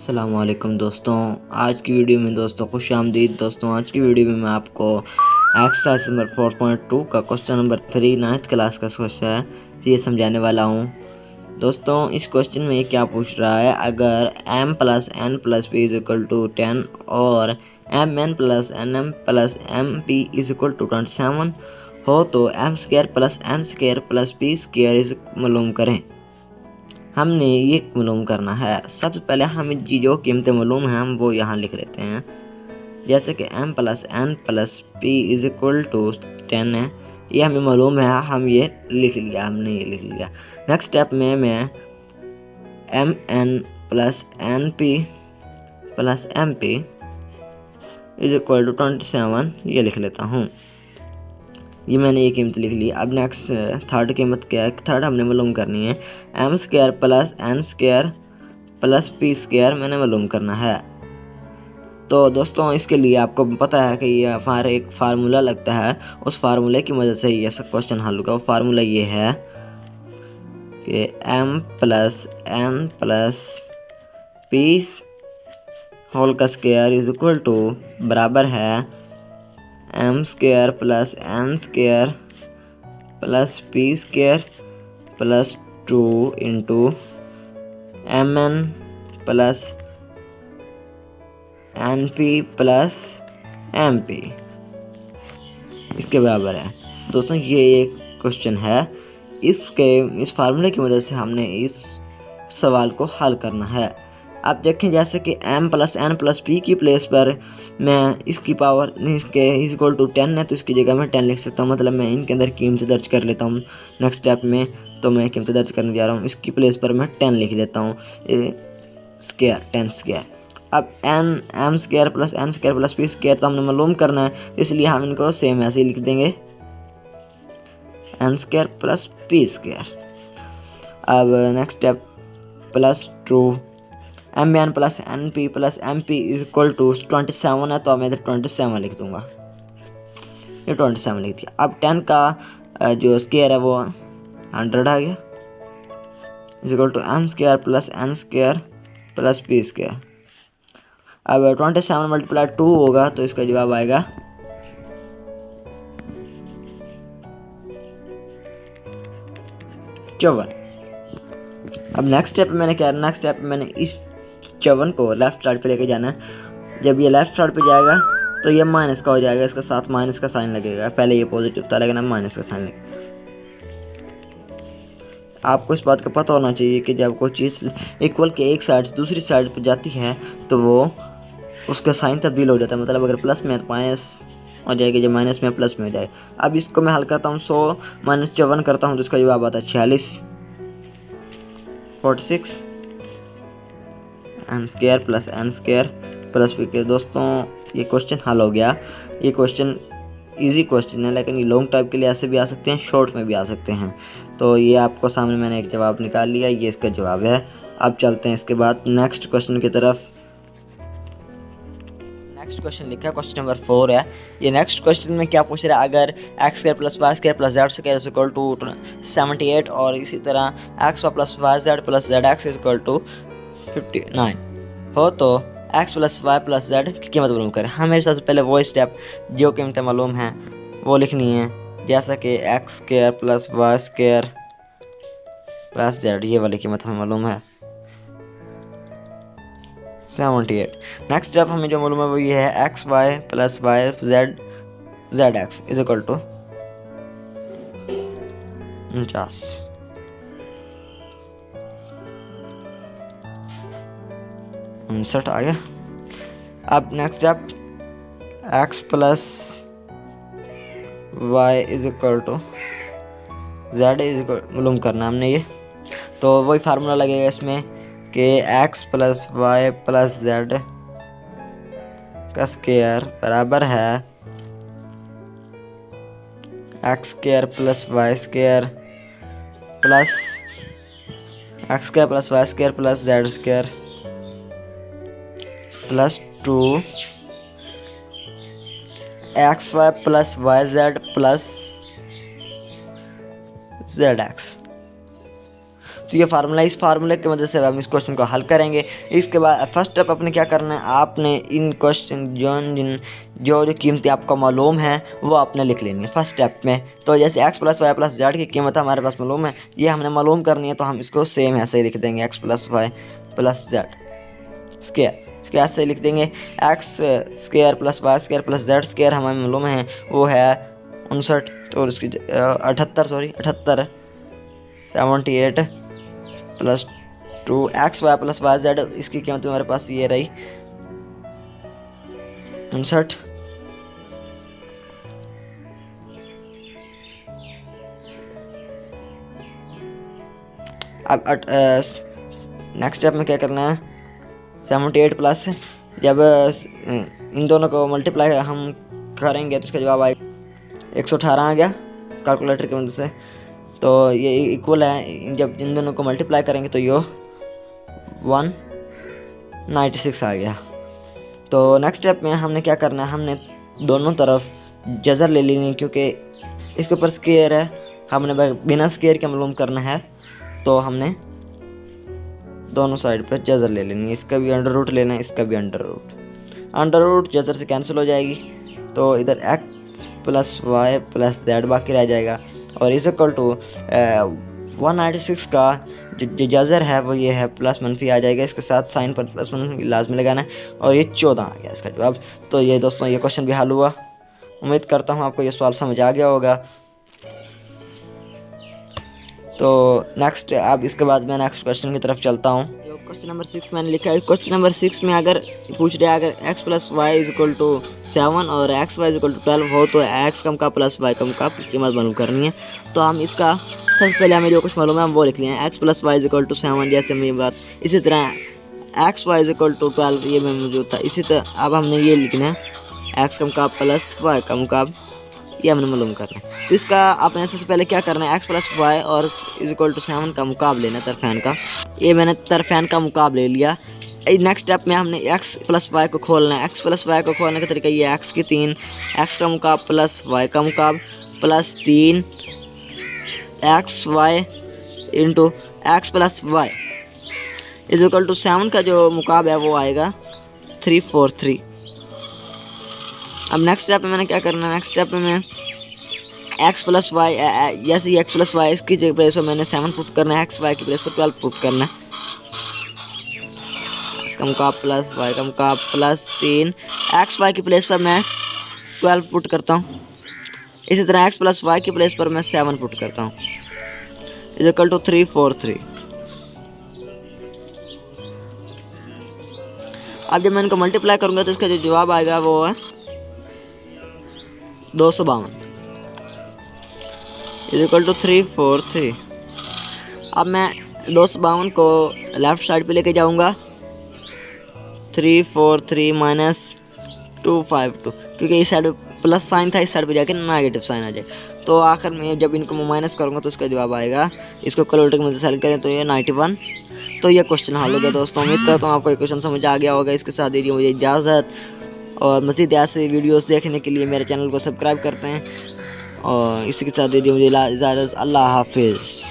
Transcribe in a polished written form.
अस्सलामुअलैकुम दोस्तों। आज की वीडियो में दोस्तों खुश आमदीद। दोस्तों आज की वीडियो में मैं आपको एक्सरसाइज नंबर 4.2 का क्वेश्चन नंबर 3 9th क्लास का क्वेश्चन है ये समझाने वाला हूँ। दोस्तों इस क्वेश्चन में क्या पूछ रहा है, अगर m plus n plus p is equal to 10 और mn plus nm plus mp is equal to 27 हो तो m square plus n square plus p square is मालूम करें। हमने ये मालूम करना है। सबसे पहले हमें जो कीमतें मालूम हैं हम वो यहाँ लिख लेते हैं। जैसे कि m plus n plus p is equal to 10 है, ये हमें मालूम है, हम ये लिख लिया, हमने ये लिख लिया। नेक्स्ट स्टेप में मैं M N plus N P plus M P is equal to 27 ये लिख लेता हूँ। ये मैंने ये कीमत लिख ली। अब नेक्स्ट थर्ड कीमत क्या है, थर्ड हमने मालूम करनी है। M square plus N square plus P square मैंने मालूम करना है। तो दोस्तों इसके लिए आपको पता है कि ये हमारे एक फार्मूला लगता है, उस फार्मूले की मदद से ये सब क्वेश्चन हल होगा। वो फार्मूला ये है कि M plus N plus P whole का स्क्वायर इज इक्वल टू बराबर है M square plus N square plus P square plus 2 into M N plus N P plus M P इसके बराबर है। दोस्तों ये एक क्वेश्चन है, इस फार्मूले की मदद से हमने इस सवाल को हल करना है। आप देखें जैसे कि m plus N plus P की प्लेस पर मैं इसकी पावर इसके इज इक्वल टू 10 है तो इसकी जगह मैं 10 लिख सकता हूँ। मतलब मैं इनके अंदर कीमत दर्ज कर लेता हूँ। नेक्स्ट स्टेप में तो मैं कीमत दर्ज करने जा रहा हूँ, इसकी प्लेस पर मैं 10 लिख देता हूँ, स्क्वायर 10 स्क्वायर। अब M square plus N square plus P square तो हमने मालूम करना है, इसलिए हम इनको सेम ऐसे ही लिख देंगे, N square plus P square. अब next step plus 2 M N plus N P is equal to 27 है तो मैं इधर 27 लिख दूंगा, ये 27 लिख दिया। अब 10 का जो स्क्वायर है वो 100 आ गया is equal to M square plus N square plus P square. अब 27 मल्टीप्लाई 2 होगा तो इसका जवाब आएगा 54। अब नेक्स्ट स्टेप मैंने क्या, नेक्स्ट स्टेप मैंने इस 54 को लेफ्ट साइड पे लेके जाना है। जब ये लेफ्ट साइड पे जाएगा तो ये माइनस का हो जाएगा, इसका साथ माइनस का साइन लगेगा। पहले ये पॉजिटिव था लेकिन अब माइनस का साइन लगेगा। आपको इस बात का पता होना चाहिए कि जब कोई चीज़ इक्वल के एक साइड से दूसरी साइड पर जाती है तो वो उसका साइन तब्दील हो जाता है। मतलब अगर प्लस में है तो माइनस हो जाएगी, जब माइनस में प्लस में हो जाए। अब इसको मैं हल करता हूँ, 100 माइनस 54 करता हूँ तो इसका जवाब आता है 46 46 M square plus N square plus P के। दोस्तों ये क्वेश्चन हल हो गया। ये क्वेश्चन इजी क्वेश्चन है लेकिन ये लॉन्ग टाइप के लिए ऐसे भी आ सकते हैं, शॉर्ट में भी आ सकते हैं। तो ये आपको सामने मैंने एक जवाब निकाल लिया, ये इसका जवाब है। अब चलते हैं इसके बाद नेक्स्ट क्वेश्चन की तरफ। नेक्स्ट क्वेश्चन लिखा है, क्वेश्चन नंबर 4 है। ये नेक्स्ट क्वेश्चन में क्या पूछ रहा है, अगर X square plus Y square plus Z square is equal to 78 और इसी तरह X Y plus Y Z plus Z X is equal to 59 हो तो X plus Y plus Z की कीमत मालूम करें। हमें सबसे पहले वो स्टेप जो कीमतें मालूम हैं वो लिखनी है, जैसा कि X square plus Y square plus Z, ये वाली कीमत हमें मालूम है 78। नेक्स्ट स्टेप हमें जो मालूम है वो ये है X Y plus Y Z Z X is equal to 49। Set आ गया। अब next step X plus Y is equal to Z is equal मालूम करना हमने ये, तो वही फार्मूला लगेगा इसमें कि X plus Y plus Z का स्क्वायर बराबर है X square plus Y square plus X square plus Y square plus Z square plus 2 X Y plus Y Z plus Z X. तो ये फार्मूला, इस फार्मूले की मदद से हम इस क्वेश्चन को हल करेंगे। इसके बाद फर्स्ट स्टेप आपने क्या करना है, आपने इन क्वेश्चन जो कीमतें आपको मालूम है वो आपने लिख लेनी है फर्स्ट स्टेप में। तो जैसे x plus Y plus Z की कीमत हमारे पास मालूम है, ये हमने मालूम करनी है, तो हम इसको सेम ऐसे ही लिख देंगे x plus Y plus Z square. इसको ऐसे लिख देंगे X square plus Y square plus Z square हमें मालूम है वो है 59, तो इसकी 78 78 plus 2 X Y plus Y Z, इसकी कीमत हमारे पास ये रही 59। अब नेक्स्ट स्टेप में क्या करना है, 78 प्लस, जब इन दोनों को मल्टीप्लाई हम करेंगे तो इसका जवाब आएगा 118 आ गया कैलकुलेटर की मदद से। तो ये इक्वल है, जब इन दोनों को मल्टीप्लाई करेंगे तो ये 196 आ गया। तो नेक्स्ट स्टेप में हमने क्या करना है, हमने दोनों तरफ जज़र ले लेनी, क्योंकि इसके ऊपर स्क्वायर है, हमने बिना स्क्वायर के मालूम करना है, तो हमने दोनों साइड पर जज़र ले लेनी है। इसका भी अंडर रूट लेना है, इसका भी अंडर रूट जज़र से कैंसिल हो जाएगी, तो इधर x plus Y plus Z बाकी रह जाएगा, और इज इक्वल टू 196 का जो जज़र है वो ये है प्लस मनफी आ जाएगा, इसके साथ साइन पर प्लस मनफी लाजमी लगाना है, और ये 14 आ गया इसका जवाब। तो ये दोस्तों ये क्वेश्चन भी हल हुआ। उम्मीद करता हूँ आपको ये सवाल समझ आ गया होगा। तो नेक्स्ट, अब इसके बाद मैं नेक्स्ट क्वेश्चन की तरफ चलता हूँ। जो क्वेश्चन नंबर 6 मैंने लिखा है, क्वेश्चन नंबर 6 में अगर पूछ रहे अगर x plus Y is equal to 7 और x Y is equal to 12 हो तो x कम का प्लस y कम का की कीमत मालूम करनी है। तो हम इसका सबसे पहले हमें जो कुछ मालूम है हम वो लिख लिए हैं, x plus Y is equal to 7 जैसे मेरी बात, इसी तरह x Y is equal to 12 ये में मौजूद था। इसी तरह अब हमने ये लिखना है x कम का प्लस y कम का, ये हमने मालूम करना है। तो इसका आपने सबसे पहले क्या करना है, x प्लस वाई और इज इक्वल टू 7 का मुकाब लेना, तरफैन का। ये मैंने तरफैन का मुकाब ले लिया। नेक्स्ट स्टेप में हमने x प्लस वाई को खोलना है। x प्लस वाई को खोलने का तरीका ये x की 3 x का मुकाब प्लस y का मुकाब plus 3 x Y into x plus Y is equal to 7 का जो मुकाब है वो आएगा 343। अब नेक्स्ट स्टेप में मैंने क्या करना है, नेक्स्ट स्टेप में मैं x प्लस वाई, जैसे ही x प्लस वाई इसकी जगह प्लेस पर मैंने 7 पुट करना है, x वाई की प्लेस पर 12 पुट करना है, x का मुकाब प्लस y का मुकाब प्लस 3 x वाई की प्लेस पर मैं 12 पुट करता हूँ। इसी तरह x प्लस वाई की प्लेस पर मैं 7 पुट करता हूँ, इज इक्वल टू 343। अब जब मैं इनको मल्टीप्लाई करूँगा तो इसका जो जवाब आएगा वो है 252 इज इक्वल टू 343। अब मैं 252 को लेफ्ट साइड पे लेके जाऊंगा, 343 माइनस 252, क्योंकि इस साइड प्लस साइन था, इस साइड पे जाके नेगेटिव साइन आ जाए। तो आखिर में जब इनको मैं माइनस करूँगा तो इसका जवाब आएगा, इसको कैलकुलेटर की मदद से हल करें तो ये 91। तो ये क्वेश्चन हल हो गया दोस्तों। उम्मीद करता हूँ आपको ये क्वेश्चन समझ आ गया होगा। इसके साथ दीजिए मुझे इजाज़त, और मज़ीद ऐसे वीडियोस देखने के लिए मेरे चैनल को सब्सक्राइब करते हैं, और इसी के साथ दीजिए मुझे इजाज़त। अल्लाह हाफिज़।